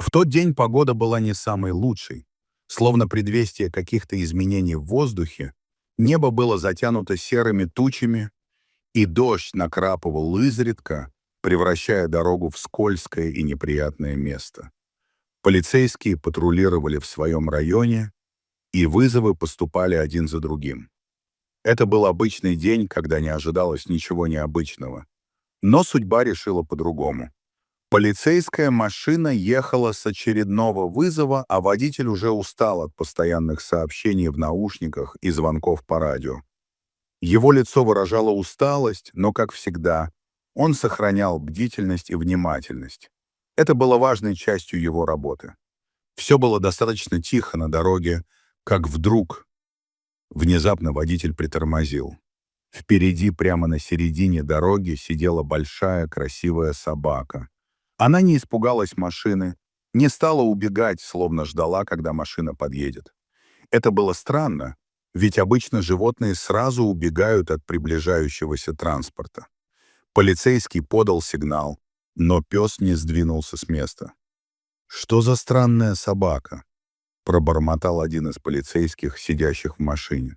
В тот день погода была не самой лучшей. Словно предвестие каких-то изменений в воздухе, небо было затянуто серыми тучами, и дождь накрапывал изредка, превращая дорогу в скользкое и неприятное место. Полицейские патрулировали в своем районе, и вызовы поступали один за другим. Это был обычный день, когда не ожидалось ничего необычного. Но судьба решила по-другому. Полицейская машина ехала с очередного вызова, а водитель уже устал от постоянных сообщений в наушниках и звонков по радио. Его лицо выражало усталость, но, как всегда, он сохранял бдительность и внимательность. Это было важной частью его работы. Все было достаточно тихо на дороге, как вдруг внезапно водитель притормозил. Впереди, прямо на середине дороги, сидела большая красивая собака. Она не испугалась машины, не стала убегать, словно ждала, когда машина подъедет. Это было странно, ведь обычно животные сразу убегают от приближающегося транспорта. Полицейский подал сигнал, но пес не сдвинулся с места. «Что за странная собака?» — пробормотал один из полицейских, сидящих в машине.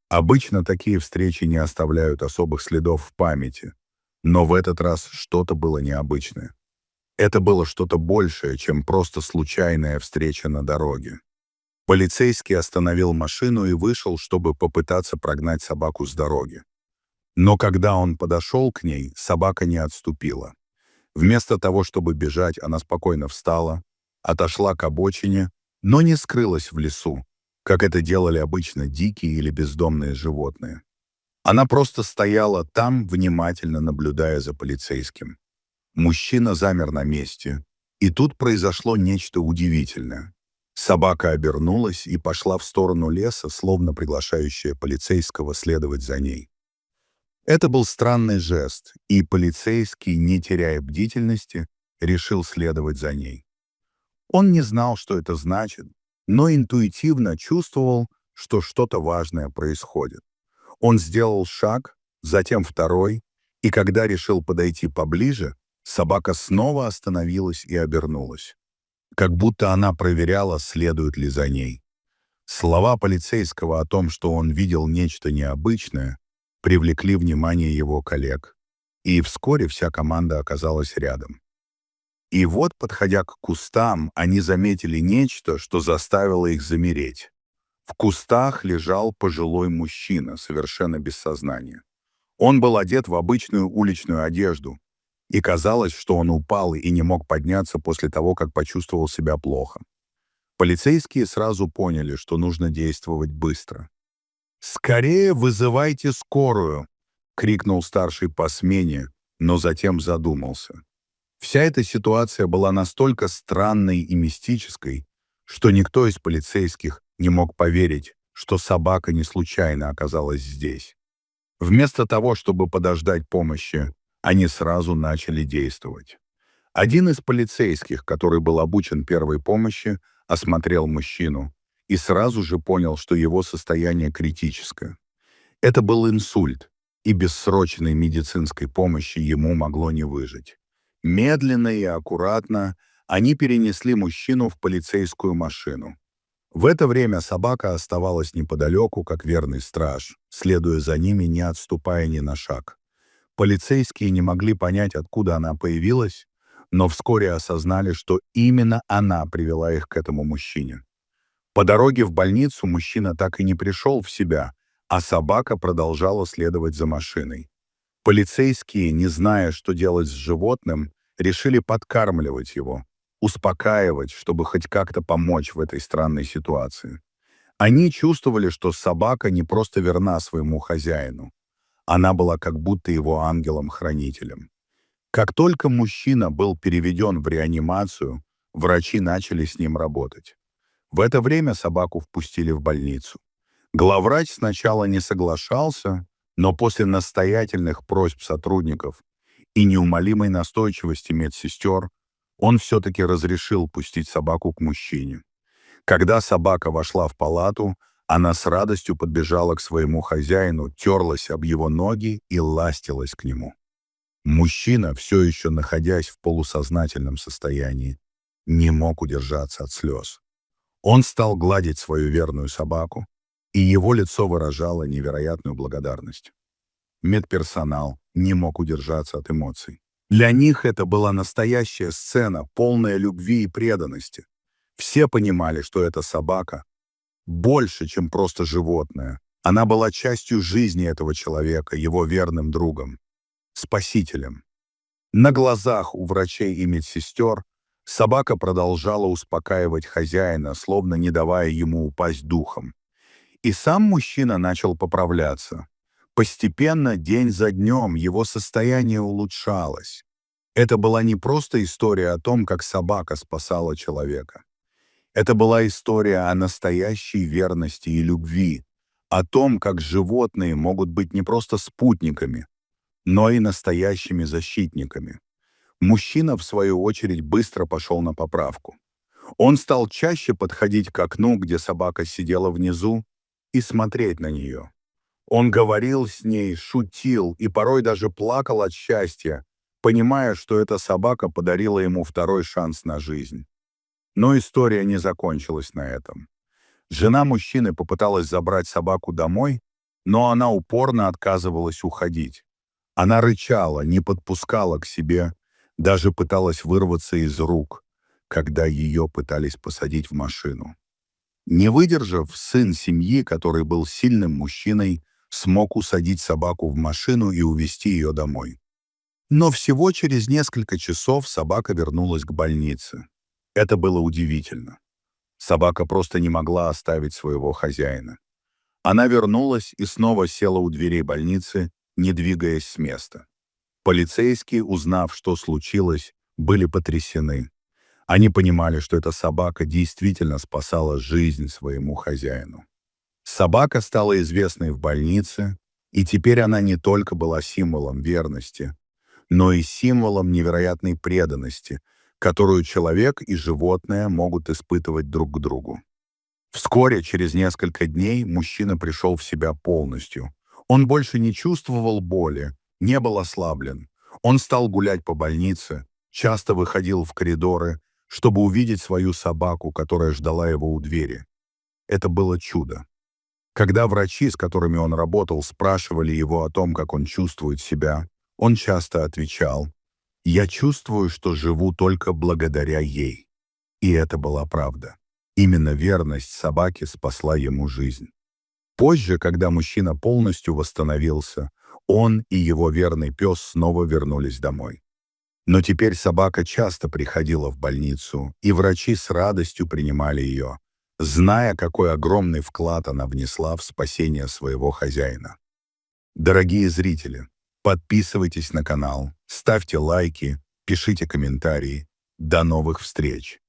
Обычно такие встречи не оставляют особых следов в памяти, но в этот раз что-то было необычное. Это было что-то большее, чем просто случайная встреча на дороге. Полицейский остановил машину и вышел, чтобы попытаться прогнать собаку с дороги. Но когда он подошел к ней, собака не отступила. Вместо того, чтобы бежать, она спокойно встала, отошла к обочине, но не скрылась в лесу, как это делали обычно дикие или бездомные животные. Она просто стояла там, внимательно наблюдая за полицейским. Мужчина замер на месте, и тут произошло нечто удивительное. Собака обернулась и пошла в сторону леса, словно приглашающая полицейского следовать за ней. Это был странный жест, и полицейский, не теряя бдительности, решил следовать за ней. Он не знал, что это значит, но интуитивно чувствовал, что что-то важное происходит. Он сделал шаг, затем второй, и когда решил подойти поближе, собака снова остановилась и обернулась, как будто она проверяла, следует ли за ней. Слова полицейского о том, что он видел нечто необычное, привлекли внимание его коллег, и вскоре вся команда оказалась рядом. И вот, подходя к кустам, они заметили нечто, что заставило их замереть. В кустах лежал пожилой мужчина, совершенно без сознания. Он был одет в обычную уличную одежду, и казалось, что он упал и не мог подняться после того, как почувствовал себя плохо. Полицейские сразу поняли, что нужно действовать быстро. «Скорее вызывайте скорую!» — крикнул старший по смене, но затем задумался. Вся эта ситуация была настолько странной и мистической, что никто из полицейских не мог поверить, что собака не случайно оказалась здесь. Вместо того, чтобы подождать помощи, они сразу начали действовать. Один из полицейских, который был обучен первой помощи, осмотрел мужчину и сразу же понял, что его состояние критическое. Это был инсульт, и без срочной медицинской помощи ему могло не выжить. Медленно и аккуратно они перенесли мужчину в полицейскую машину. В это время собака оставалась неподалеку, как верный страж, следуя за ними, не отступая ни на шаг. Полицейские не могли понять, откуда она появилась, но вскоре осознали, что именно она привела их к этому мужчине. По дороге в больницу мужчина так и не пришел в себя, а собака продолжала следовать за машиной. Полицейские, не зная, что делать с животным, решили подкармливать его, успокаивать, чтобы хоть как-то помочь в этой странной ситуации. Они чувствовали, что собака не просто верна своему хозяину. Она была как будто его ангелом-хранителем. Как только мужчина был переведен в реанимацию, врачи начали с ним работать. В это время собаку впустили в больницу. Главврач сначала не соглашался, но после настоятельных просьб сотрудников и неумолимой настойчивости медсестер он все-таки разрешил пустить собаку к мужчине. Когда собака вошла в палату, она с радостью подбежала к своему хозяину, терлась об его ноги и ластилась к нему. Мужчина, все еще находясь в полусознательном состоянии, не мог удержаться от слез. Он стал гладить свою верную собаку, и его лицо выражало невероятную благодарность. Медперсонал не мог удержаться от эмоций. Для них это была настоящая сцена, полная любви и преданности. Все понимали, что эта собака больше, чем просто животное. Она была частью жизни этого человека, его верным другом, спасителем. На глазах у врачей и медсестер собака продолжала успокаивать хозяина, словно не давая ему упасть духом. И сам мужчина начал поправляться. Постепенно, день за днем, его состояние улучшалось. Это была не просто история о том, как собака спасала человека. Это была история о настоящей верности и любви, о том, как животные могут быть не просто спутниками, но и настоящими защитниками. Мужчина, в свою очередь, быстро пошел на поправку. Он стал чаще подходить к окну, где собака сидела внизу, и смотреть на нее. Он говорил с ней, шутил и порой даже плакал от счастья, понимая, что эта собака подарила ему второй шанс на жизнь. Но история не закончилась на этом. Жена мужчины попыталась забрать собаку домой, но она упорно отказывалась уходить. Она рычала, не подпускала к себе, даже пыталась вырваться из рук, когда ее пытались посадить в машину. Не выдержав, сын семьи, который был сильным мужчиной, смог усадить собаку в машину и увезти ее домой. Но всего через несколько часов собака вернулась к больнице. Это было удивительно. Собака просто не могла оставить своего хозяина. Она вернулась и снова села у дверей больницы, не двигаясь с места. Полицейские, узнав, что случилось, были потрясены. Они понимали, что эта собака действительно спасала жизнь своему хозяину. Собака стала известной в больнице, и теперь она не только была символом верности, но и символом невероятной преданности, которую человек и животное могут испытывать друг к другу. Вскоре, через несколько дней, мужчина пришел в себя полностью. Он больше не чувствовал боли, не был ослаблен. Он стал гулять по больнице, часто выходил в коридоры, чтобы увидеть свою собаку, которая ждала его у двери. Это было чудо. Когда врачи, с которыми он работал, спрашивали его о том, как он чувствует себя, он часто отвечал: «Я чувствую, что живу только благодаря ей». И это была правда. Именно верность собаке спасла ему жизнь. Позже, когда мужчина полностью восстановился, он и его верный пес снова вернулись домой. Но теперь собака часто приходила в больницу, и врачи с радостью принимали ее, зная, какой огромный вклад она внесла в спасение своего хозяина. Дорогие зрители, подписывайтесь на канал, ставьте лайки, пишите комментарии. До новых встреч!